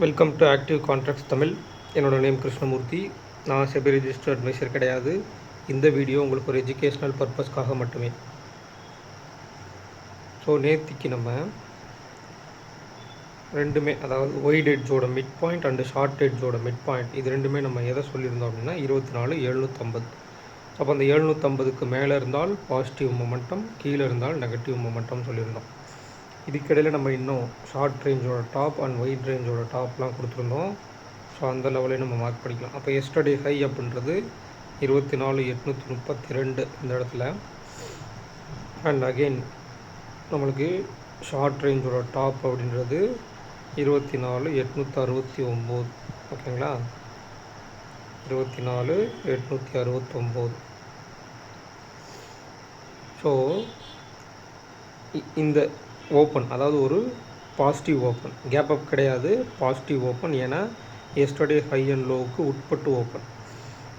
Welcome to active contracts Tamil. என்னோட name Krishnamurthy. நான் SEBI registered advisor கிடையாது. இந்த வீடியோ உங்களுக்கு ஒரு எஜுகேஷ்னல் பர்பஸ்க்காக மட்டுமே. ஸோ நேத்திக்கு நம்ம ரெண்டுமே, அதாவது ஒயிட் எட்ஜோட மிட் பாயிண்ட் அண்டு ஷார்ட் எட்ஜோட மிட் பாயிண்ட், இது ரெண்டுமே நம்ம எதை சொல்லியிருந்தோம் அப்படின்னா 24,750. அப்போ அந்த 750க்கு மேலே இருந்தால் பாசிட்டிவ் மொமெண்டம், கீழே இருந்தால் நெகட்டிவ் மொமெண்டம் சொல்லியிருந்தோம். இதுக்கிடையில் நம்ம இன்னும் ஷார்ட் ரேஞ்சோட டாப் அண்ட் ஒயிட் ரேஞ்சோட டாப்லாம் கொடுத்துருந்தோம். ஸோ அந்த லெவலையும் நம்ம மார்க் பண்ணிக்கலாம். அப்போ எஸ்டர்டே ஹை அப்படின்றது 24,832 இந்த இடத்துல. அண்ட் அகெயின் நம்மளுக்கு ஷார்ட் ரேஞ்சோட டாப் அப்படின்றது 24,869. ஓகேங்களா, 24,869. ஸோ இந்த ஓப்பன், அதாவது ஒரு பாசிட்டிவ் ஓப்பன், கேப் அப் கிடையாது, பாசிட்டிவ் ஓப்பன். ஏன்னா எஸ்டர்டே ஹை அண்ட் லோவுக்கு உட்பட்டு ஓப்பன்.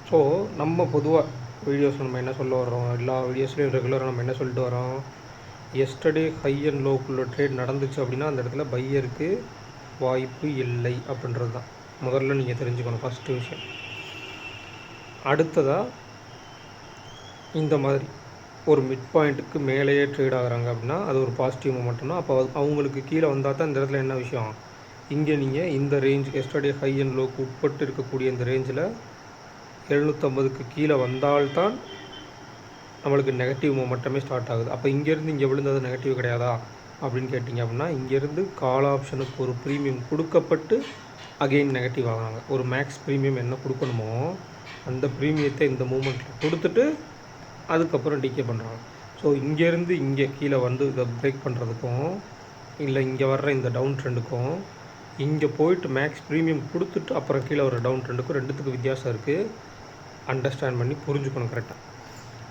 ஸோ நம்ம பொதுவாக வீடியோஸ் நம்ம என்ன சொல்ல வரோம், எல்லா வீடியோஸ்லையும் ரெகுலராக நம்ம என்ன சொல்லிட்டு வரோம், எஸ்டர்டே ஹை அண்ட் லோவுக்குள்ள ட்ரேட் நடந்துச்சு அப்படின்னா அந்த இடத்துல பையருக்கு வாய்ப்பு இல்லை அப்படின்றது தான் முதல்ல நீங்கள் தெரிஞ்சுக்கணும், ஃபஸ்ட்டு விஷயம். அடுத்ததாக இந்த மாதிரி ஒரு மிட் பாயிண்ட்டுக்கு மேலேயே ட்ரேட் ஆகிறாங்க அப்படின்னா அது ஒரு பாசிட்டிவ் மொமெண்ட்னா, அப்போ அவங்களுக்கு கீழே வந்தால் தான் இந்த இடத்துல என்ன விஷயம், இங்கே நீங்கள் இந்த range yesterday high and log உட்பட்டு இருக்கக்கூடிய இந்த ரேஞ்சில் 750க்கு கீழே வந்தால்தான் நம்மளுக்கு நெகட்டிவ் மொமெண்டமே ஸ்டார்ட் ஆகுது. அப்போ இங்கேருந்து இங்கே விழுந்தது நெகட்டிவ் கிடையாதா அப்படின்னு கேட்டிங்க அப்படின்னா, இங்கேருந்து கால் ஆப்ஷனுக்கு ஒரு ப்ரீமியம் கொடுக்கப்பட்டு அகெயின் நெகட்டிவ் ஆகிறாங்க. ஒரு மேக்ஸ் ப்ரீமியம் என்ன கொடுக்கணுமோ அந்த ப்ரீமியத்தை இந்த மூமெண்ட்டில் கொடுத்துட்டு அதுக்கப்புறம் டிகே பண்ணுறாங்க. ஸோ இங்கேருந்து இங்கே கீழே வந்து இதை பிரேக் பண்ணுறதுக்கும் இல்லை இங்கே வர்ற இந்த டவுன் ட்ரெண்டுக்கும் இங்கே போயிட்டு மேக்ஸ் ப்ரீமியம் கொடுத்துட்டு அப்புறம் கீழே வர டவுன் ட்ரெண்டுக்கும் ரெண்டுத்துக்கு வித்தியாசம் இருக்குது. அண்டர்ஸ்டாண்ட் பண்ணி புரிஞ்சுக்கணும் கரெக்டாக.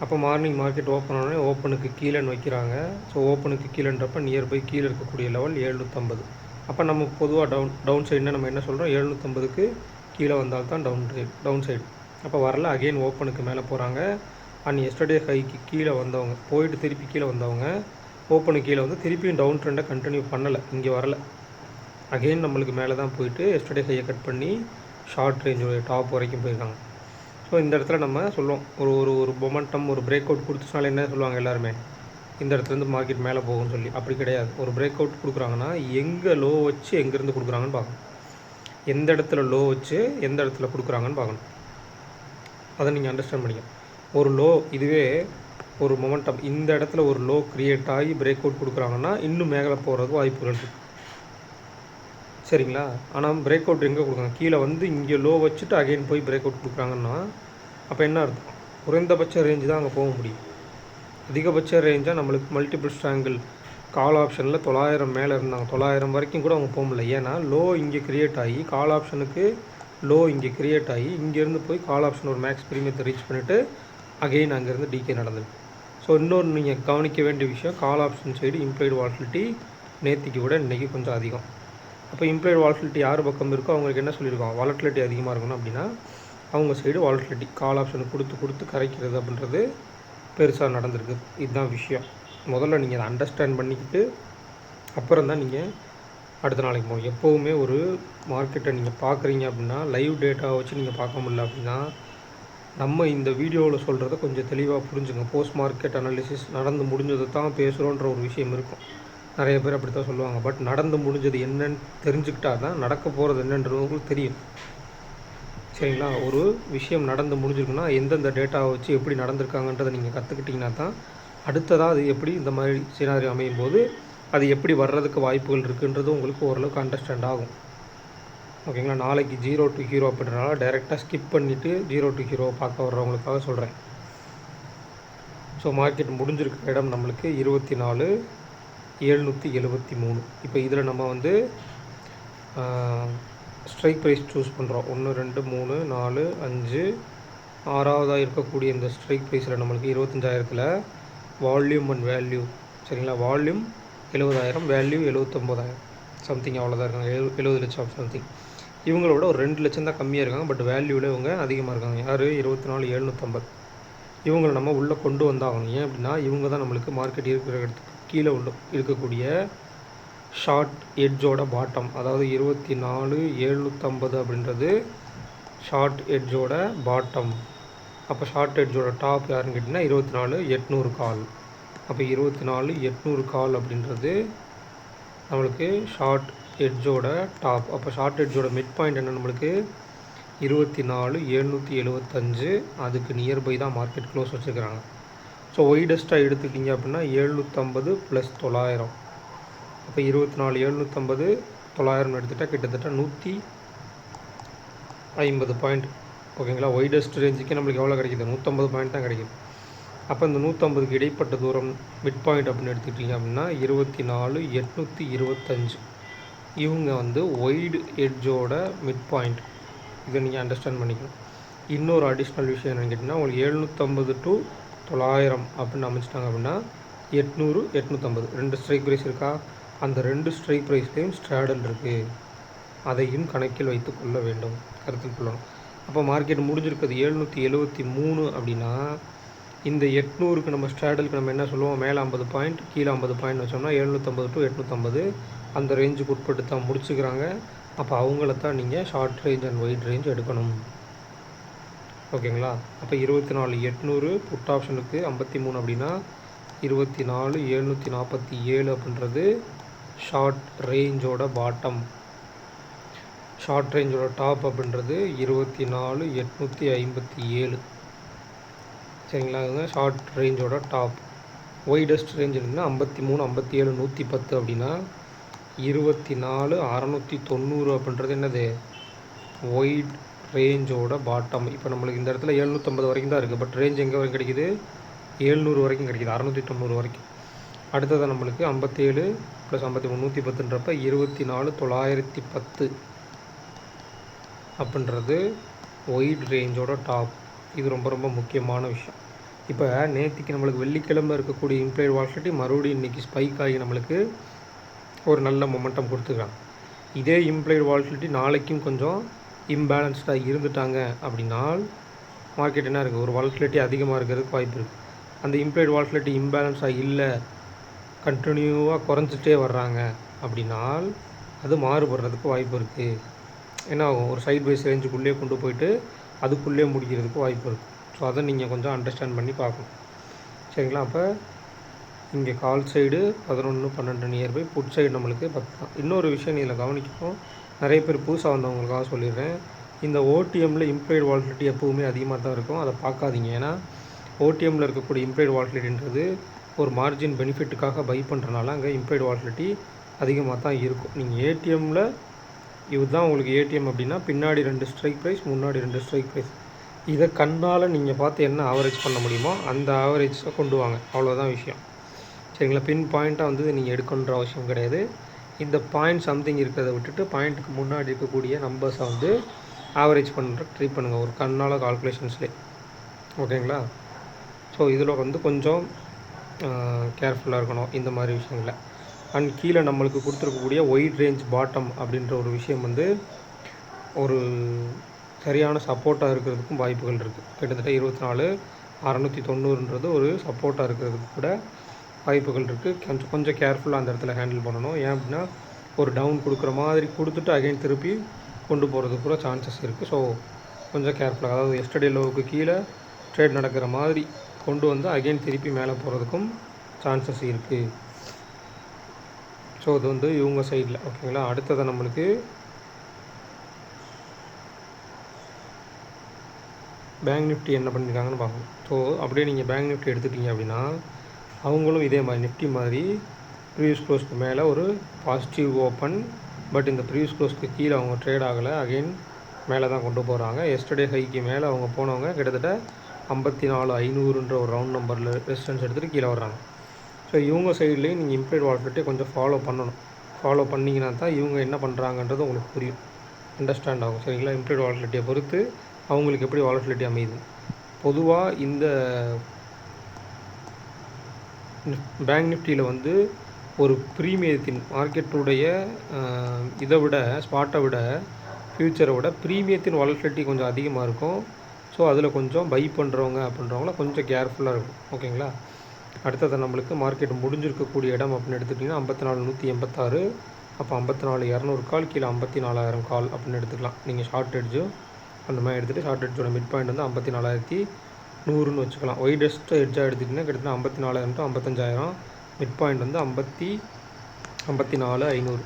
அப்போ மார்னிங் மார்க்கெட் ஓப்பன் ஆனோடனே ஓப்பனுக்கு கீழேன்னு வைக்கிறாங்க. ஸோ ஓப்பனுக்கு கீழேன்றப்ப நியர்பை கீழே இருக்கக்கூடிய லெவல் 750. அப்போ நம்ம பொதுவாக டவுன் சைடுனா நம்ம என்ன சொல்கிறோம், 750க்கு கீழே வந்தால்தான் டவுன் சைடு. அப்போ வரல, அகெயின் ஓப்பனுக்கு மேலே போகிறாங்க. அண்ட் எஸ்டர்டே ஹைக்கு கீழே வந்தவங்க போயிட்டு திருப்பி கீழே வந்தவங்க ஓப்பனுக்கு கீழே வந்து திருப்பியும் டவுன் ட்ரெண்டை கண்டினியூ பண்ணலை, இங்கே வரல. அகெயின் நம்மளுக்கு மேலே தான் போயிட்டு எஸ்டர்டே ஹையை கட் பண்ணி ஷார்ட் ரேஞ்சோடைய டாப் வரைக்கும் போயிருக்காங்க. ஸோ இந்த இடத்துல நம்ம சொல்லுவோம், ஒரு மொமெண்டம், ஒரு பிரேக் அவுட் கொடுத்துச்சுனால என்ன சொல்லுவாங்க எல்லாருமே, இந்த இடத்துலேருந்து மார்க்கெட் மேலே போகும்னு சொல்லி. அப்படி கிடையாது. ஒரு பிரேக் அவுட் கொடுக்குறாங்கன்னா எங்கே லோ வச்சு எங்கேருந்து கொடுக்குறாங்கன்னு பார்க்கணும். எந்த இடத்துல லோ வச்சு எந்த இடத்துல கொடுக்குறாங்கன்னு பார்க்கணும். அதை நீங்கள் அண்டர்ஸ்டாண்ட் பண்ணிக்கணும். ஒரு லோ, இதுவே ஒரு மொமெண்டம் இந்த இடத்துல ஒரு லோ க்ரியேட் ஆகி பிரேக் அவுட் கொடுக்குறாங்கன்னா இன்னும் மேலே போகிறதுக்கு வாய்ப்புகள் இருக்குது, சரிங்களா. ஆனால் பிரேக் அவுட் எங்கே கொடுக்குறாங்க, கீழே வந்து இங்கே லோ வச்சுட்டு அகைன் போய் பிரேக் அவுட் கொடுக்குறாங்கன்னா அப்போ என்ன அர்த்தம், குறைந்தபட்ச ரேஞ்சு தான் அங்கே போக முடியும். அதிகபட்ச ரேஞ்சாக நம்மளுக்கு மல்டிபிள் ஸ்ட்ராங்கிள் கால் ஆப்ஷனில் 900 மேலே இருந்தாங்க, 900 வரைக்கும் கூட அவங்க போக முடியல. ஏன்னா லோ இங்கே க்ரியேட் ஆகி கால் ஆப்ஷனுக்கு லோ இங்கே க்ரியேட் ஆகி இங்கேருந்து போய் கால் ஆப்ஷன் ஒரு மேக்ஸ் ப்ரீமியத்தை ரீச் பண்ணிவிட்டு அகெயின் அங்கேருந்து டிகே நடந்தது. ஸோ இன்னொரு நீங்கள் கவனிக்க வேண்டிய விஷயம், call option side implied volatility நேத்திக்கு விட இன்றைக்கி கொஞ்சம் அதிகம். அப்போ இம்ப்ளைடு வால்டிலிட்டி யார் பக்கம் இருக்கோ அவங்களுக்கு என்ன சொல்லியிருக்கோம், வாலட்டிலிட்டி அதிகமாக இருக்கணும் அப்படின்னா அவங்க சைடு வாலட்டிலிட்டி கால் ஆப்ஷனுக்கு கொடுத்து கரைக்கிறது அப்படின்றது பெருசாக நடந்திருக்கு. இதுதான் விஷயம். முதல்ல நீங்கள் அதை அண்டர்ஸ்டாண்ட் பண்ணிக்கிட்டு அப்புறம் தான் நீங்கள் அடுத்த நாளைக்கு போகும். எப்போவுமே ஒரு மார்க்கெட்டை நீங்கள் பார்க்குறீங்க அப்படின்னா லைவ் டேட்டாவை வச்சு நீங்கள் பார்க்க முடியல அப்படின்னா நம்ம இந்த வீடியோவில் சொல்கிறத கொஞ்சம் தெளிவாக புரிஞ்சுங்க. போஸ்ட் மார்க்கெட் அனாலிசிஸ் நடந்து முடிஞ்சதை தான் பேசுகிறோன்ற ஒரு விஷயம் இருக்கும். நிறைய பேர் அப்படி தான் சொல்லுவாங்க. பட் நடந்து முடிஞ்சது என்னன்னு தெரிஞ்சுக்கிட்டா தான் நடக்க போகிறது என்னன்றது உங்களுக்கு தெரியும், சரிங்களா. ஒரு விஷயம் நடந்து முடிஞ்சிருக்குன்னா எந்தெந்த டேட்டாவை வச்சு எப்படி நடந்திருக்காங்கன்றதை நீங்கள் கற்றுக்கிட்டிங்கன்னா தான் அடுத்ததாக அது எப்படி இந்த மாதிரி சினாரி அமையும் போது அது எப்படி வர்றதுக்கு வாய்ப்புகள் இருக்குன்றது உங்களுக்கு ஓரளவுக்கு அண்டர்ஸ்டாண்ட் ஆகும், ஓகேங்களா. நாளைக்கு 0 to ஹீரோ அப்படின்றனால டைரெக்டாக ஸ்கிப் பண்ணிவிட்டு 0 to ஹீரோவை பார்க்க வர்றவங்களுக்காக சொல்கிறேன். ஸோ மார்க்கெட் முடிஞ்சிருக்கிற இடம் நம்மளுக்கு 24,773. இப்போ இதில் நம்ம வந்து ஸ்ட்ரைக் ப்ரைஸ் சூஸ் பண்ணுறோம். 1 2 3 4 5 6வதாக இருக்கக்கூடிய இந்த ஸ்ட்ரைக் ப்ரைஸில் நம்மளுக்கு 25,000த்தில் வால்யூம் அண்ட் வேல்யூ, சரிங்களா. வால்யூம் 70,000, வேல்யூ 79,000 சம்திங், அவ்வளோதான் இருக்காங்க. 70 லட்சம் சம்திங். இவங்களோட ஒரு 2 லட்சம் தான் கம்மியாக இருக்காங்க. பட் வேல்யூவில் இவங்க அதிகமாக இருக்காங்க. யார், 24,750. இவங்களை நம்ம உள்ளே கொண்டு வந்தாகணும். ஏன் அப்படின்னா இவங்க தான் நம்மளுக்கு மார்க்கெட் இருக்கிற இடத்துக்கு கீழே உள்ள இருக்கக்கூடிய ஷார்ட் எட்ஜோட பாட்டம், அதாவது 24,750 அப்படின்றது ஷார்ட் எட்ஜோட பாட்டம். அப்போ ஷார்ட் எட்ஜோட டாப் யாருன்னு கேட்டிங்கன்னா 24,800 கால். அப்போ 24,800 கால் அப்படின்றது நம்மளுக்கு ஷார்ட் எட்ஜோட டாப். அப்போ ஷார்ட் எட்ஜோட மிட் பாயிண்ட் என்ன நம்மளுக்கு 24,775. அதுக்கு நியர்பை தான் மார்க்கெட் க்ளோஸ் வச்சுருக்கிறாங்க. ஸோ ஒய்டஸ்ட்டாக எடுத்துக்கிட்டிங்க அப்படின்னா 750 + 900. அப்போ 24,750 900 எடுத்துகிட்டா கிட்டத்தட்ட 150 பாயிண்ட். ஓகேங்களா? ஒய்டஸ்ட் ரேஞ்சுக்கு நம்மளுக்கு எவ்வளோ கிடைக்கிது? 150 பாயிண்ட் தான் கிடைக்கிது. அப்போ இந்த 150க்கு இடைப்பட்ட தூரம் மிட் பாயிண்ட் அப்படின்னு எடுத்துக்கிட்டிங்க அப்படின்னா 24,825. இவங்க வந்து ஒய்டு எட்ஜோட மிட் பாயிண்ட். இதை நீங்கள் அண்டர்ஸ்டாண்ட் பண்ணிக்கணும். இன்னொரு அடிஷ்னல் விஷயம் என்னென்னு கேட்டிங்கன்னா, உங்களுக்கு 750 to 900 அப்படின்னு அமைச்சிட்டாங்க அப்படின்னா 800 850 2 ஸ்ட்ரைக் ப்ரைஸ் இருக்கா? அந்த 2 ஸ்ட்ரைக் ப்ரைஸ்லேயும் ஸ்ட்ராடல் இருக்குது. அதையும் கணக்கில் வைத்து கொள்ள வேண்டும், கருத்தில் கொள்ளணும். அப்போ மார்க்கெட் முடிஞ்சிருக்கிறது 773 அப்படின்னா இந்த 800க்கு நம்ம ஸ்ட்ராடலுக்கு நம்ம என்ன சொல்லுவோம்? மேலே 50 பாயிண்ட் கீழே 50 பாயிண்ட் வச்சோம்னா 750 to 850 அந்த ரேஞ்சுக்கு உட்பட்டு தான் முடிச்சுக்கிறாங்க. அப்போ அவங்கள தான் நீங்கள் short range and white range எடுக்கணும். ஓகேங்களா? அப்போ 24,800 புட் ஆப்ஷனுக்கு 53 அப்படின்னா 24,747 அப்படின்றது ஷார்ட் ரேஞ்சோட பாட்டம். ஷார்ட் ரேஞ்சோட டாப் அப்படின்றது 24,857. சரிங்களா? அதுங்க ஷார்ட் ரேஞ்சோட டாப். ஒய்டஸ்ட் ரேஞ்ச் இருக்குன்னா 53 57 110 அப்படின்னா 24,690 அப்படின்றது என்னது? ஒயிட் ரேஞ்சோட பாட்டம். இப்போ நம்மளுக்கு இந்த இடத்துல 750 வரைக்கும் தான் இருக்குது. பட் ரேஞ்ச் எங்கே வரைக்கும் கிடைக்கிது? 700 வரைக்கும் கிடைக்கிது, 690 வரைக்கும். அடுத்தது நம்மளுக்கு 57 + 53 110ன்றப்ப 24,910 அப்படின்றது ஒயிட் ரேஞ்சோட டாப். இது ரொம்ப ரொம்ப முக்கியமான விஷயம். இப்போ நேற்றுக்கு நம்மளுக்கு வெள்ளிக்கிழமை இருக்கக்கூடிய இம்ப்ளைட் வால்டிலிட்டி மறுபடியும் இன்றைக்கி ஸ்பைக் ஆகி நம்மளுக்கு ஒரு நல்ல மொமெண்டம் கொடுத்துருக்காங்க. இதே இம்ப்ளைட் வால்டிலிட்டி நாளைக்கும் கொஞ்சம் இம்பேலன்ஸ்டாக இருந்துட்டாங்க அப்படின்னால் மார்க்கெட் என்ன இருக்குது? ஒரு வால்டிலிட்டி அதிகமாக இருக்கிறதுக்கு வாய்ப்பு இருக்குது. அந்த இம்ப்ளைட் வால்டிலிட்டி இம்பேலன்ஸாக இல்லை, கண்டினியூவாக குறைஞ்சிட்டே வர்றாங்க அப்படின்னால் அது மாறுபடுறதுக்கு வாய்ப்பு இருக்குது. என்ன ஆகும்? ஒரு சைட் வைஸ் ரேஞ்சுக்குள்ளே கொண்டு போயிட்டு அதுக்குள்ளே முடிக்கிறதுக்கு வாய்ப்பு இருக்குது. ஸோ அதை நீங்கள் கொஞ்சம் அண்டர்ஸ்டாண்ட் பண்ணி பார்க்கணும். சரிங்களா? அப்போ இங்கே call side 11 12 nearby, put side நம்மளுக்கு 10 தான். இன்னொரு விஷயம் இதில் கவனிக்கணும், நிறைய பேர் புதுசாக வந்தவங்களுக்காக சொல்லிடுறேன். இந்த ஓடிஎம்மில் இம்ப்ளைட் வால்டிலிட்டி எப்போவுமே அதிகமாக தான் இருக்கும், அதை பார்க்காதீங்க. ஏன்னா ஓடிஎம்மில் இருக்கக்கூடிய இம்ப்ளைட் வால்டிலிட்டின்றது ஒரு மார்ஜின் பெனிஃபிட்டுக்காக பை பண்ணுறனால அங்கே இம்ப்ளைட் வால்டிலிட்டி அதிகமாக தான் இருக்கும். நீங்கள் ஏடிஎம்மில் இதுதான் உங்களுக்கு ஏடிஎம் அப்படின்னா பின்னாடி 2 ஸ்ட்ரைக் ப்ரைஸ் முன்னாடி 2 ஸ்ட்ரைக் ப்ரைஸ், இதை கண்ணால் நீங்கள் பார்த்து என்ன ஆவரேஜ் பண்ண முடியுமோ அந்த ஆவரேஜை கொண்டு வாங்க, அவ்வளோதான் விஷயம். சரிங்களா? பின் பாயிண்ட்டாக வந்து நீங்கள் எடுக்கணுன்ற அவசியம் கிடையாது. இந்த பாயிண்ட் சம்திங் இருக்கிறத விட்டுட்டு பாயிண்ட்டுக்கு முன்னாடி இருக்கக்கூடிய நம்பர்ஸை வந்து ஆவரேஜ் பண்ணுற ட்ரை பண்ணுங்கள், ஒரு கண்ணால் கால்குலேஷன்ஸ்லேயே. ஓகேங்களா? ஸோ இதில் வந்து கொஞ்சம் கேர்ஃபுல்லாக இருக்கணும் இந்த மாதிரி விஷயங்களில். அண்ட் கீழே நம்மளுக்கு கொடுத்துருக்கக்கூடிய ஒயிட் ரேஞ்ச் பாட்டம் அப்படின்ற ஒரு விஷயம் வந்து ஒரு சரியான சப்போர்ட்டாக இருக்கிறதுக்கும் வாய்ப்புகள் இருக்குது. கிட்டத்தட்ட 24,690ன்றது ஒரு சப்போர்ட்டாக இருக்கிறதுக்கு கூட வாய்ப்புகள் இருக்குது. கொஞ்சம் கேர்ஃபுல்லாக அந்த இடத்துல ஹேண்டில் பண்ணணும். ஏன் அப்படின்னா ஒரு டவுன் கொடுக்குற மாதிரி கொடுத்துட்டு அகைன் திருப்பி கொண்டு போகிறதுக்கு கூட சான்சஸ் இருக்குது. ஸோ கொஞ்சம் கேர்ஃபுல்லாக, அதாவது எஸ்டர்டே லோவுக்கு கீழே ட்ரேட் நடக்கிற மாதிரி கொண்டு வந்து அகைன் திருப்பி மேலே போகிறதுக்கும் சான்சஸ் இருக்குது. ஸோ அது வந்து இவங்க சைடில். ஓகேங்களா? அடுத்ததை நம்மளுக்கு பேங்க் நிஃப்டி என்ன பண்ணியிருக்காங்கன்னு பார்க்கணும். ஸோ அப்படியே நீங்கள் பேங்க் நிஃப்டி எடுத்துட்டீங்க அப்படின்னா அவங்களும் இதே மாதிரி நிஃப்டி மாதிரி ப்ரீவியஸ் க்ளோஸ்க்கு மேலே ஒரு பாசிட்டிவ் ஓப்பன், பட் இந்த ப்ரீவியஸ் க்ளோஸ்க்கு கீழே அவங்க ட்ரேட் ஆகலை, அகெயின் மேலே தான் கொண்டு போகிறாங்க. எஸ்டர்டே ஹைக்கு மேலே அவங்க போனவங்க கிட்டத்தட்ட 54,500ன்ற ஒரு ரவுண்ட் நம்பரில் ரெசிஸ்டன்ஸ் எடுத்துகிட்டு கீழே வர்றாங்க. ஸோ இவங்க சைட்லேயும் நீங்கள் இம்ப்ளைட் வால்டிலிட்டியை கொஞ்சம் ஃபாலோ பண்ணணும். ஃபாலோ பண்ணிங்கன்னா தான் இவங்க என்ன பண்ணுறாங்கன்றது உங்களுக்கு புரியும், அண்டர்ஸ்டாண்ட் ஆகும். சரிங்களா? இம்ப்ளைட் வால்டிலிட்டியை பொறுத்து அவங்களுக்கு எப்படி வாலட்டிலிட்டி அமையுது. பொதுவாக இந்த பேங்க் நிஃப்டியில் வந்து ஒரு ப்ரீமியத்தின் மார்க்கெட்டுடைய இதை விட ஸ்பாட்டை விட ஃப்யூச்சரை விட ப்ரீமியத்தின் வாலட்டிலிட்டி கொஞ்சம் அதிகமாக இருக்கும். ஸோ அதில் கொஞ்சம் பை பண்ணுறவங்க அப்படின்றவங்கள கொஞ்சம் கேர்ஃபுல்லாக இருக்கும். ஓகேங்களா? அடுத்தது நம்மளுக்கு மார்க்கெட் முடிஞ்சிருக்கக்கூடிய இடம் அப்படின்னு எடுத்துக்கிட்டிங்கன்னா 54,186. அப்போ 54,200 கால், கீழே 54,000 கால் அப்படின்னு எடுத்துக்கலாம். நீங்கள் ஷார்ட் எட்ஜும் அந்த மாதிரி எடுத்துகிட்டு ஷார்ட் எட்ஜோட மிட் பாயிண்ட் வந்து 54,100ன்னு வச்சுக்கலாம். ஒய்டஸ்ட் எட்ஜாக எடுத்துக்கிட்டிங்கன்னா கிட்டத்தட்ட 54,000 to 55,000. மிட் பாயிண்ட் வந்து 54,500.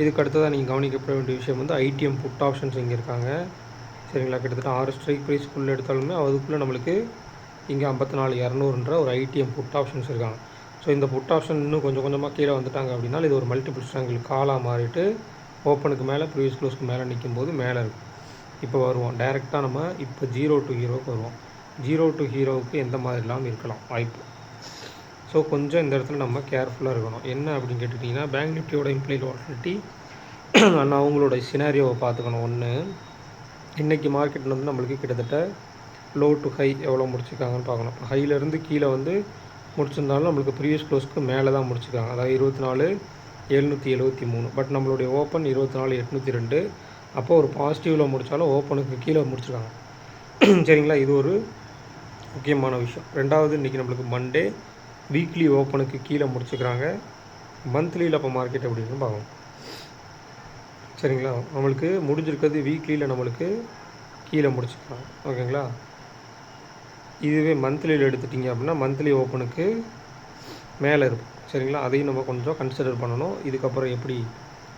இதுக்கு அடுத்ததாக நீங்கள் கவனிக்கப்பட வேண்டிய விஷயம் வந்து ஐடிஎம் புட் ஆப்ஷன்ஸ் இங்கே இருக்காங்க. சரிங்களா, கிட்டத்தட்ட 6 ஸ்ட்ரைக் ப்ரைஸ்க்குள்ளே எடுத்தாலுமே அதுக்குள்ளே நம்மளுக்கு இங்கே 54,200ன்ற ஒரு ஐடிஎம் புட் ஆப்ஷன்ஸ் இருக்காங்க. ஸோ இந்த புட் ஆப்ஷன் இன்னும் கொஞ்சம் கொஞ்சமாக கீழே வந்துட்டாங்க அப்படின்னா இது ஒரு மல்டிபிள் ஸ்ட்ராங்கிள் காலாக மாறிட்டு ஓப்பனுக்கு மேலே ப்ரீவியஸ் க்ளோஸ்க்கு மேலே நிற்கும் போது மேலே இருக்கும். இப்போ வருவோம் டைரெக்டாக நம்ம இப்போ 0 to ஹீரோவுக்கு வருவோம். 0 to ஹீரோவுக்கு எந்த மாதிரிலாம் இருக்கலாம் வாய்ப்பு. ஸோ கொஞ்சம் இந்த இடத்துல நம்ம கேர்ஃபுல்லாக இருக்கணும். என்ன அப்படின்னு கேட்டுட்டிங்கன்னா பேங்க் நிஃப்டியோட இம்ப்ளைட் வாலட்டிலிட்டி நான் அவங்களோட சினாரியோவை பார்த்துக்கணும். ஒன்று, இன்றைக்கி மார்க்கெட்டில் வந்து நம்மளுக்கு கிட்டத்தட்ட லோ டு ஹை எவ்வளோ முடிச்சிருக்காங்கன்னு பார்க்கணும். ஹையிலேருந்து கீழே வந்து முடிச்சிருந்தாலும் நம்மளுக்கு ப்ரீவியஸ் க்ளோஸ்க்கு மேலே தான் முடிச்சிருக்காங்க. அதாவது 24,773. பட் நம்மளுடைய ஓப்பன் 24,802. அப்போ ஒரு பாசிட்டிவில் முடித்தாலும் ஓப்பனுக்கு கீழே முடிச்சிருக்காங்க. சரிங்களா, இது ஒரு முக்கியமான விஷயம். ரெண்டாவது, இன்றைக்கி நம்மளுக்கு மண்டே வீக்லி ஓப்பனுக்கு கீழே முடிச்சுக்கிறாங்க. மந்த்லியில் அப்போ மார்க்கெட் எப்படி இருக்குன்னு பார்க்கணும். சரிங்களா, நம்மளுக்கு முடிஞ்சிருக்கிறது வீக்லியில் நம்மளுக்கு கீழே முடிச்சுக்கிறாங்க. ஓகேங்களா, இதுவே மந்த்லியில் எடுத்துட்டிங்க அப்படின்னா மந்த்லி ஓப்பனுக்கு மேலே இருக்கும். சரிங்களா, அதையும் நம்ம கொஞ்சம் கன்சிடர் பண்ணணும். இதுக்கப்புறம் எப்படி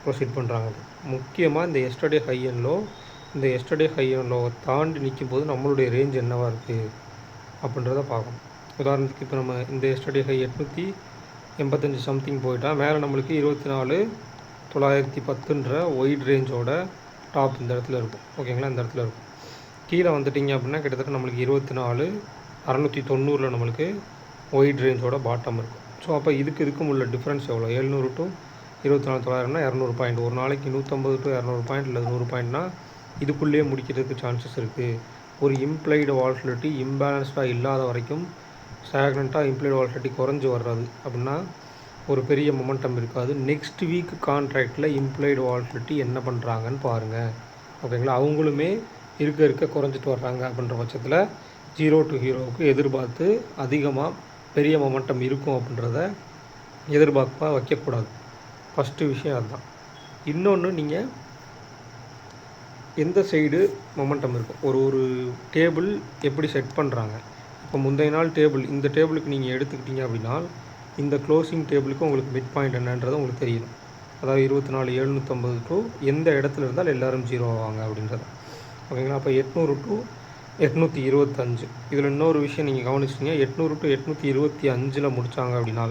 ப்ரொசீட் பண்ணுறாங்க. முக்கியமாக இந்த எஸ்டர்டே ஹை அண்ட் லோ, இந்த எஸ்டர்டே ஹை அண்ட் லோவை தாண்டி நிற்கும் போது நம்மளுடைய ரேஞ்ச் என்னவாக இருக்குது அப்படின்றத பார்க்கணும். உதாரணத்துக்கு இப்போ நம்ம இந்த எஸ்டர்டே ஹை 885 சம்திங் போயிட்டால் மேலே நம்மளுக்கு 24,910ன்ற ஒயிட் ரேஞ்சோட டாப் இந்த இடத்துல இருக்கும். ஓகேங்களா, இந்த இடத்துல இருக்கும். கீழே வந்துட்டிங்க அப்படின்னா கிட்டத்தட்ட நம்மளுக்கு 24,690 நம்மளுக்கு ஒயிட் ரேஞ்சோட பாட்டம் இருக்கும். ஸோ அப்போ இதுக்கும் உள்ள டிஃப்ரென்ஸ் எவ்வளோ? 700 to 24,900னா 200 பாயிண்ட். ஒரு நாளைக்கு 150 to 200 பாயிண்ட் இல்லை 100 பாயிண்ட்னா இதுக்குள்ளேயே முடிக்கிறதுக்கு சான்சஸ் இருக்குது. ஒரு இம்ப்ளைடு வாலட்டிலிட்டி இம்பேலன்ஸ்டாக இல்லாத வரைக்கும் ஸ்டாக்னண்ட்டாக இம்ப்ளைடு வாலட்டிலிட்டி குறைஞ்சி வர்றது அப்படின்னா ஒரு பெரிய மொமெண்டம் இருக்காது. நெக்ஸ்ட் வீக் கான்ட்ராக்டில் இம்ப்ளைடு வாலட்டிலிட்டி என்ன பண்ணுறாங்கன்னு பாருங்கள். ஓகேங்களா, அவங்களுமே இருக்க குறைஞ்சிட்டு வர்றாங்க அப்படின்ற பட்சத்தில் 0 to ஹீரோவுக்கு எதிர்பார்த்து அதிகமாக பெரிய மொமெண்டம் இருக்கும் அப்படின்றத எதிர்பார்ப்பாக வைக்கக்கூடாது. ஃபஸ்ட்டு விஷயம் அதுதான். இன்னொன்று, நீங்கள் எந்த சைடு மொமெண்டம் இருக்கும், ஒரு டேபிள் எப்படி செட் பண்ணுறாங்க. இப்போ முந்தைய நாள் டேபிள், இந்த டேபிளுக்கு நீங்கள் எடுத்துக்கிட்டீங்க அப்படின்னா இந்த க்ளோசிங் டேபிளுக்கு உங்களுக்கு மிட் பாயிண்ட் என்னன்றது உங்களுக்கு தெரியணும். அதாவது 24,750 to எந்த இடத்துல இருந்தால் எல்லோரும் 0 ஆவாங்க அப்படின்றது. ஓகேங்களா, அப்போ 800 to 825. இதில் இன்னொரு விஷயம் நீங்கள் கவனிச்சிட்டிங்க, 800 to 825 முடித்தாங்க அப்படின்னா,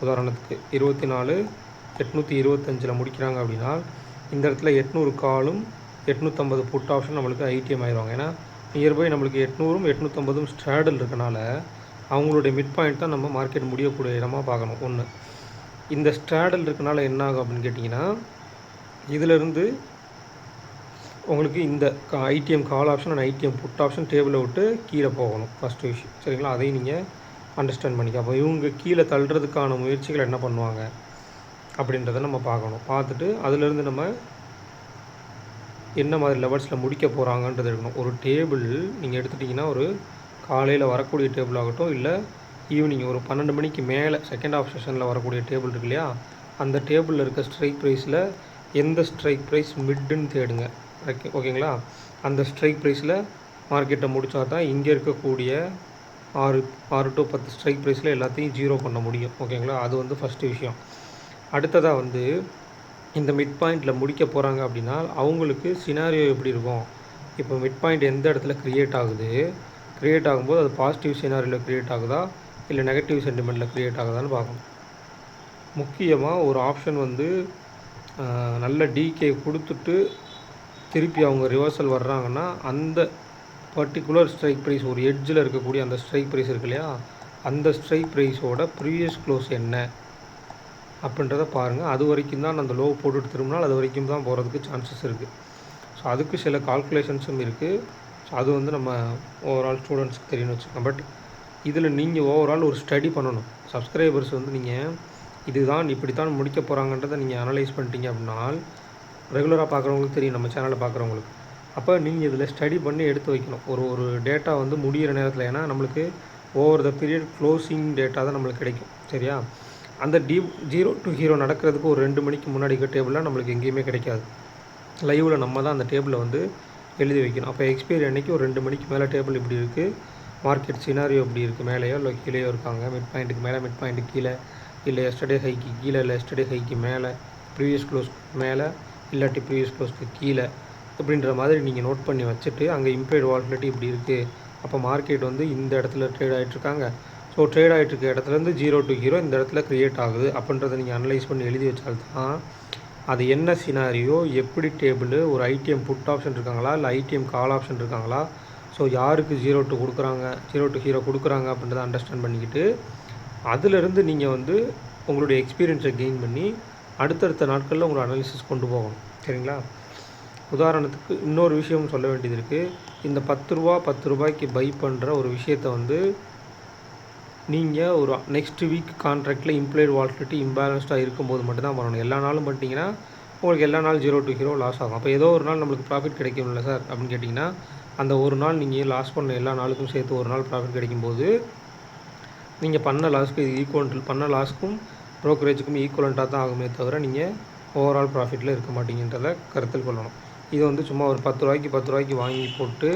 உதாரணத்துக்கு 24,825 முடிக்கிறாங்க அப்படின்னா இந்த இடத்துல 800 காலும் 850 புட் ஆப்ஷன் நம்மளுக்கு ஐடிஎம் ஆயிடுவாங்க. ஏன்னா நியர்பை நம்மளுக்கு 800ம் 850ம் ஸ்ட்ராடல் இருக்கனால அவங்களுடைய மிட் பாயிண்ட் தான் நம்ம மார்க்கெட் முடியக்கூடிய இடமாக பார்க்கணும். ஒன்று, இந்த ஸ்ட்ராடல் இருக்கனால என்ன ஆகும் அப்படின்னு கேட்டிங்கன்னா இதிலேருந்து உங்களுக்கு இந்த ITM call option and ITM put option டேபிளை விட்டு கீழே போகணும். ஃபஸ்ட்டு விஷயம். சரிங்களா, அதையும் நீங்கள் அண்டர்ஸ்டாண்ட் பண்ணிக்க. அப்போ இவங்க கீழே தள்ளுறதுக்கான முயற்சிகள் என்ன பண்ணுவாங்க அப்படின்றத நம்ம பார்க்கணும். பார்த்துட்டு அதிலேருந்து நம்ம என்ன மாதிரி லெவல்ஸில் முடிக்க போகிறாங்கன்றது இருக்கணும். ஒரு டேபிள் நீங்கள் எடுத்துட்டிங்கன்னா ஒரு காலையில் வரக்கூடிய டேபிள் ஆகட்டும், இல்லை ஈவினிங் ஒரு 12 மணிக்கு மேலே செகண்ட் ஆஃப் செஷனில் வரக்கூடிய டேபிள் இருக்கு இல்லையா, அந்த டேபிளில் இருக்க ஸ்ட்ரைக் ப்ரைஸில் எந்த ஸ்ட்ரைக் ப்ரைஸ் மிட்டுன்னு தேடுங்க. ஓகேங்களா, அந்த ஸ்ட்ரைக் ப்ரைஸில் மார்க்கெட்டை முடித்தா தான் இங்கே இருக்கக்கூடிய 6 to 10 ஸ்ட்ரைக் ப்ரைஸில் எல்லாத்தையும் 0 பண்ண முடியும். ஓகேங்களா, அது வந்து ஃபஸ்ட்டு விஷயம். அடுத்ததாக வந்து இந்த மிட் பாயிண்டில் முடிக்க போகிறாங்க அப்படின்னா அவங்களுக்கு சினாரியோ எப்படி இருக்கும். இப்போ மிட் பாயிண்ட் எந்த இடத்துல க்ரியேட் ஆகும்போது அது பாசிட்டிவ் சினாரியோவில் க்ரியேட் ஆகுதா இல்லை நெகட்டிவ் சென்டிமெண்ட்டில் க்ரியேட் ஆகுதான்னு பார்க்கணும். முக்கியமாக ஒரு ஆப்ஷன் வந்து நல்ல டிகே கொடுத்துட்டு திருப்பி அவங்க ரிவர்சல் வர்றாங்கன்னா அந்த பர்டிகுலர் ஸ்ட்ரைக் ப்ரைஸ், ஒரு எட்ஜில் இருக்கக்கூடிய அந்த ஸ்ட்ரைக் ப்ரைஸ் இருக்கு இல்லையா, அந்த ஸ்ட்ரைக் ப்ரைஸோட ப்ரீவியஸ் க்ளோஸ் என்ன அப்படின்றத பாருங்கள். அது வரைக்கும் தான் அந்த லோ போட்டுட்டு திரும்பினால் அது வரைக்கும் தான் போகிறதுக்கு சான்சஸ் இருக்குது. ஸோ அதுக்கு சில கால்குலேஷன்ஸும் இருக்குது. ஸோ அது வந்து நம்ம ஓவரால் ஸ்டூடெண்ட்ஸ்க்கு தெரியும்னு வச்சுக்கோங்க. பட் இதில் நீங்கள் ஓவரால் ஒரு ஸ்டடி பண்ணணும். சப்ஸ்கிரைபர்ஸ் வந்து நீங்கள் இதுதான் இப்படித்தான் முடிக்க போகிறாங்கன்றதை நீங்கள் அனலைஸ் பண்ணிட்டீங்க அப்படின்னா ரெகுலராக பார்க்குறவங்களுக்கு தெரியும், நம்ம சேனலை பார்க்குறவங்களுக்கு. அப்போ நீங்கள் இதில் ஸ்டடி பண்ணி எடுத்து வைக்கணும் ஒரு டேட்டா வந்து முடிகிற நேரத்தில். ஏன்னா நம்மளுக்கு over the period closing data தான் நம்மளுக்கு கிடைக்கும். சரியா? அந்த 0 to ஹீரோ நடக்கிறதுக்கு ஒரு 2 மணிக்கு முன்னாடி இருக்க டேபிள்லாம் நம்மளுக்கு எங்கேயுமே கிடைக்காது. லைவில் நம்ம தான் அந்த டேபிளில் வந்து எழுதி வைக்கணும். அப்போ எக்ஸ்பைரி அன்றைக்கி ஒரு 2 மணிக்கு மேலே டேபிள் இப்படி இருக்குது, மார்க்கெட் சினாரியோ இப்படி இருக்குது, மேலேயோ இல்லை கீழேயோ இருக்காங்க, மிட் பாயிண்ட்டுக்கு மேலே, மிட் பாயிண்ட்டுக்கு கீழே, இல்லை எஸ்டர்டே ஹைக்கு கீழே, இல்லை எஸ்டர்டே ஹைக்கு மேலே, ப்ரீவியஸ் க்ளோஸ் மேலே, இல்லாட்டி ப்ரீவியஸ் க்ளோஸ்க்கு கீழே, அப்படின்ற மாதிரி நீங்கள் நோட் பண்ணி வச்சுட்டு அங்கே இம்ப்ளைடு வாலட்டிலிட்டி இப்படி இருக்குது, அப்போ மார்க்கெட் வந்து இந்த இடத்துல ட்ரேட் ஆகிட்ருக்காங்க, ஸோ ட்ரேட் ஆகிட்ருக்க இடத்துலேருந்து 0 to ஹீரோ இந்த இடத்துல க்ரியேட் ஆகுது அப்படின்றத நீங்கள் அனலைஸ் பண்ணி எழுதி வச்சால்தான் அது என்ன சினாரியோ, எப்படி டேபிள், ஒரு ஐடிஎம் புட் ஆப்ஷன் இருக்காங்களா, இல்லை ஐடிஎம் கால் ஆப்ஷன் இருக்காங்களா, ஸோ யாருக்கு 0 to கொடுக்குறாங்க, 0 to ஹீரோ கொடுக்குறாங்க அப்படின்றத அண்டர்ஸ்டாண்ட் பண்ணிக்கிட்டு அதிலிருந்து நீங்கள் வந்து உங்களுடைய எக்ஸ்பீரியன்ஸை கெயின் பண்ணி அடுத்தடுத்த நாட்களில் உங்களை அனாலிசிஸ் கொண்டு போகணும். சரிங்களா? உதாரணத்துக்கு இன்னொரு விஷயம் சொல்ல வேண்டியது இருக்குது. இந்த 10 ரூபாய்க்கு பை பண்ணுற ஒரு விஷயத்தை வந்து நீங்கள் ஒரு நெக்ஸ்ட் வீக் கான்ட்ராக்டில் இம்ப்ளைடு வாலட்டிலிட்டி இம்பேலன்ஸ்டாக இருக்கும்போது மட்டும்தான் பண்ணணும். எல்லா நாளும் பண்ணிட்டீங்கன்னா உங்களுக்கு எல்லா நாள் 0 to ஹீரோ லாஸ் ஆகும். அப்போ ஏதோ ஒரு நாள் நம்மளுக்கு ப்ராஃபிட் கிடைக்கும்ல சார் அப்படின்னு கேட்டிங்கன்னா, அந்த ஒரு நாள் நீங்கள் லாஸ் பண்ண எல்லா நாளுக்கும் சேர்த்து ஒரு நாள் ப்ராஃபிட் கிடைக்கும்போது நீங்கள் பண்ண லாஸ்க்கு பண்ண லாஸ்க்கும் ப்ரோக்கரேஜுக்கும் ஈக்குவலண்ட்டாக தான் ஆகுமே தவிர நீங்கள் ஓவரால் ப்ராஃபிட்டில் இருக்க மாட்டீங்கன்றதை கருத்தில் கொள்ளணும். இது வந்து சும்மா ஒரு 10 ரூபாய்க்கு வாங்கி போட்டு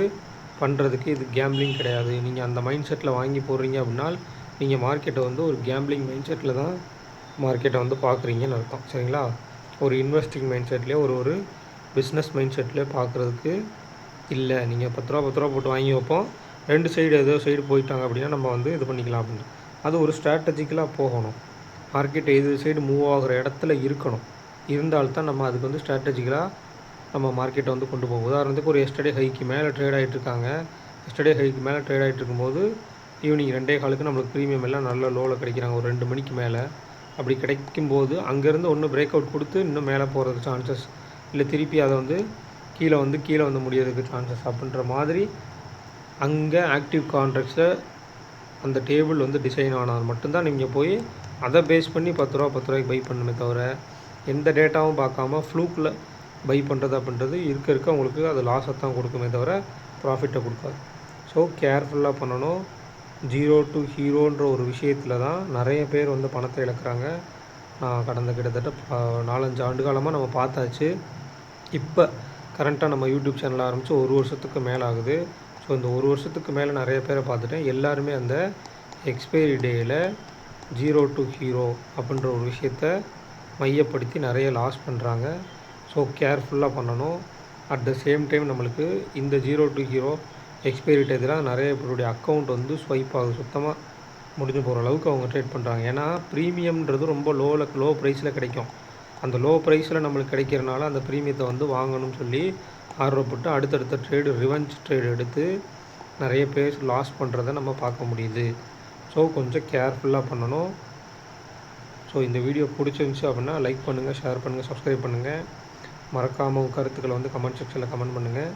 பண்ணுறதுக்கு இது கேம்பிளிங் கிடையாது. நீங்கள் அந்த மைண்ட் செட்டில் வாங்கி போடுறீங்க அப்படின்னா நீங்கள் மார்க்கெட்டை வந்து ஒரு கேம்பிளிங் மைண்ட் செட்டில் தான் மார்க்கெட்டை வந்து பார்க்குறீங்கன்னு அர்த்தம். சரிங்களா? ஒரு இன்வெஸ்டிங் மைண்ட் செட்லேயே ஒரு பிஸ்னஸ் மைண்ட் செட்லேயே பார்க்குறதுக்கு இல்லை. நீங்கள் 10 ரூபா போட்டு வாங்கி வைப்போம், 2 சைடு ஏதோ சைடு போயிட்டாங்க அப்படின்னா நம்ம வந்து இது பண்ணிக்கலாம் அப்படின்னு. அது ஒரு ஸ்ட்ராட்டஜிக்கலாக போகணும். மார்க்கெட் எது சைடு மூவ் ஆகிற இடத்துல இருக்கணும். இருந்தால்தான் நம்ம அதுக்கு வந்து ஸ்ட்ராட்டஜிக்கலாக நம்ம மார்க்கெட்டை வந்து கொண்டு போகும். உதாரணத்துக்கு ஒரு எஸ்டர்டே ஹைக்கு மேலே ட்ரேட் ஆகிட்ருக்காங்க. எஸ்டர்டே ஹைக்கு மேலே ட்ரேட் ஆகிட்டு இருக்கும்போது ஈவினிங் 2:15 நம்மளுக்கு ப்ரீமியம் எல்லாம் நல்ல லோவில் கிடைக்கிறாங்க. ஒரு 2 மணிக்கு மேலே அப்படி கிடைக்கும்போது அங்கேருந்து ஒன்று பிரேக் அவுட் கொடுத்து இன்னும் மேலே போகிறதுக்கு சான்சஸ், இல்லை திருப்பி அதை வந்து கீழே வந்து முடியறதுக்கு சான்சஸ் அப்படின்ற மாதிரி அங்கே ஆக்டிவ் கான்ட்ராக்ட்ஸில் அந்த டேபிள் வந்து டிசைன் ஆனால் மட்டும்தான் நீங்கள் போய் அதை பேஸ் பண்ணி 10 ரூபாய்க்கு பை பண்ணுமே தவிர எந்த டேட்டாவும் பார்க்காம ஃப்ளூக்கில் பை பண்ணுறது அப்படின்றது இருக்க உங்களுக்கு அது லாஸை தான் கொடுக்குமே தவிர ப்ராஃபிட்டை கொடுக்காது. ஸோ கேர்ஃபுல்லாக பண்ணணும். 0 to ஹீரோன்ற ஒரு விஷயத்தில் தான் நிறைய பேர் வந்து பணத்தை இழக்கிறாங்க. நான் கடந்த கிட்டத்தட்ட 4-5 ஆண்டு காலமாக நம்ம பார்த்தாச்சு. இப்போ கரண்ட்டாக நம்ம யூடியூப் சேனல் ஆரம்பித்து 1 வருஷத்துக்கு மேலே ஆகுது. ஸோ இந்த 1 வருஷத்துக்கு மேலே நிறைய பேரை பார்த்துட்டேன். எல்லாருமே அந்த எக்ஸ்பைரி டேயில் 0 to ஹீரோ அப்படின்ற ஒரு விஷயத்தை மையப்படுத்தி நிறைய லாஸ் பண்ணுறாங்க. ஸோ கேர்ஃபுல்லாக பண்ணணும். அட் த சேம் டைம் நம்மளுக்கு இந்த 0 to ஹீரோ எக்ஸ்பைரி டேத்தில் நிறைய பேருடைய அக்கௌண்ட் வந்து ஸ்வைப் ஆகுது, சுத்தமாக முடிஞ்சு போகிற அளவுக்கு அவங்க ட்ரேட் பண்ணுறாங்க. ஏன்னா ப்ரீமியம்ன்றது ரொம்ப லோ ப்ரைஸில் கிடைக்கும். அந்த லோ ப்ரைஸில் நம்மளுக்கு கிடைக்கிறனால அந்த ப்ரீமியத்தை வந்து வாங்கணும்னு சொல்லி ஆர்வப்பட்டு அடுத்தடுத்த ரிவெஞ்ச் ட்ரேடு எடுத்து நிறைய பேர் லாஸ் பண்ணுறதை நம்ம பார்க்க முடியுது. ஸோ கொஞ்சம் கேர்ஃபுல்லாக பண்ணணும். ஸோ இந்த வீடியோ பிடிச்சிருந்துச்சி அப்படின்னா லைக் பண்ணுங்கள், ஷேர் பண்ணுங்கள், சப்ஸ்கிரைப் பண்ணுங்கள். மறக்காமல் கருத்துக்களை வந்து கமெண்ட் செக்ஷனில் கமெண்ட் பண்ணுங்கள்.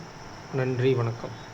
நன்றி, வணக்கம்.